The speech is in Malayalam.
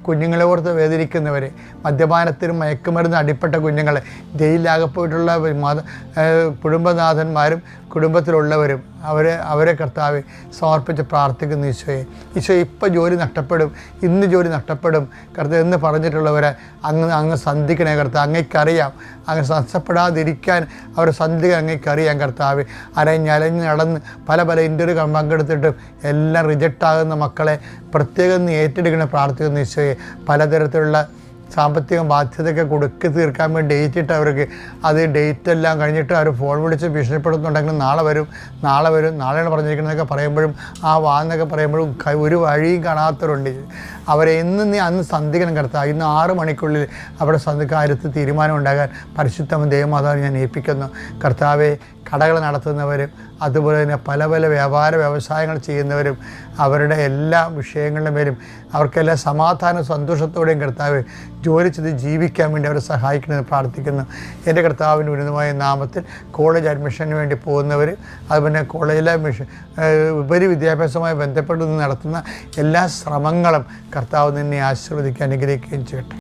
കുഞ്ഞുങ്ങളെ ഓർത്ത് വേദനിക്കുന്നവർ, മദ്യപാനത്തിനും മയക്കുമരുന്ന് അടിപ്പെട്ട കുഞ്ഞുങ്ങളെ, ജയിലിലാകപ്പെട്ടുള്ള കുടുംബനാഥന്മാരും കുടുംബത്തിലുള്ളവരും അവരെ കർത്താവെ സമർപ്പിച്ച് പ്രാർത്ഥിക്കുന്നു. ഈശോ ഇപ്പോൾ ജോലി നഷ്ടപ്പെടും, ഇന്ന് ജോലി നഷ്ടപ്പെടും കർത്താവ് എന്ന് പറഞ്ഞിട്ടുള്ളവരെ അങ്ങ് സന്ധിക്കണേ കർത്താവ്. അങ്ങേക്കറിയാം, അങ്ങ് നഷ്ടപ്പെടാതിരിക്കാൻ അവരെ സന്ധിക്കാൻ അങ്ങേക്കറിയാം കർത്താവ്. അലഞ്ഞ് നടന്ന് പല ഇൻ്റർവ്യൂ പങ്കെടുത്തിട്ടും എല്ലാം റിജക്റ്റാകുന്ന മക്കളെ പ്രത്യേകം ഏറ്റെടുക്കണേ പ്രാർത്ഥിക്കുന്നു. ഈശോയെ പലതരത്തിലുള്ള സാമ്പത്തിക ബാധ്യതയൊക്കെ കൊടുക്കി തീർക്കാൻ വേണ്ടി ഡേറ്റ് ഇട്ട് അവർക്ക് അത് ഡേറ്റ് എല്ലാം കഴിഞ്ഞിട്ട് അവർ ഫോൺ വിളിച്ച് ഭീഷണിപ്പെടുത്തുന്നുണ്ടെങ്കിൽ നാളെ വരും നാളെയാണ് പറഞ്ഞിരിക്കുന്നതൊക്കെ പറയുമ്പോഴും എന്നൊക്കെ പറയുമ്പോഴും ഒരു വഴിയും കാണാത്തവരുണ്ട്. അവരെ അന്ന് സന്ധിക്കണം കർത്താവ്. ഇന്ന് 6 മണിക്കുള്ളിൽ അവിടെ കാര്യത്തിൽ തീരുമാനം ഉണ്ടാകാൻ പരിശുദ്ധ ദേവമാതാവിനെ ഞാൻ ഏൽപ്പിക്കുന്നു കർത്താവെ. കടകൾ നടത്തുന്നവരും അതുപോലെ തന്നെ പല വ്യവസായങ്ങൾ ചെയ്യുന്നവരും അവരുടെ എല്ലാ വിഷയങ്ങളുടെ മേലും അവർക്കെല്ലാം സമാധാന സന്തോഷത്തോടെയും കർത്താവ് ജോലി ചെയ്ത് ജീവിക്കാൻ വേണ്ടി അവരെ സഹായിക്കണമെന്ന് പ്രാർത്ഥിക്കുന്നു. എൻ്റെ കർത്താവിൻ്റെ ഉന്നതമായ നാമത്തിൽ കോളേജ് അഡ്മിഷന് വേണ്ടി പോകുന്നവർ, അതുപോലെ കോളേജിലെ ഉപരി വിദ്യാഭ്യാസവുമായി ബന്ധപ്പെട്ട് നടത്തുന്ന എല്ലാ ശ്രമങ്ങളും കർത്താവ് നിന്നെ ആശീർവദിക്കാൻ അനുഗ്രഹിക്കുകയും ചെയ്യട്ടെ.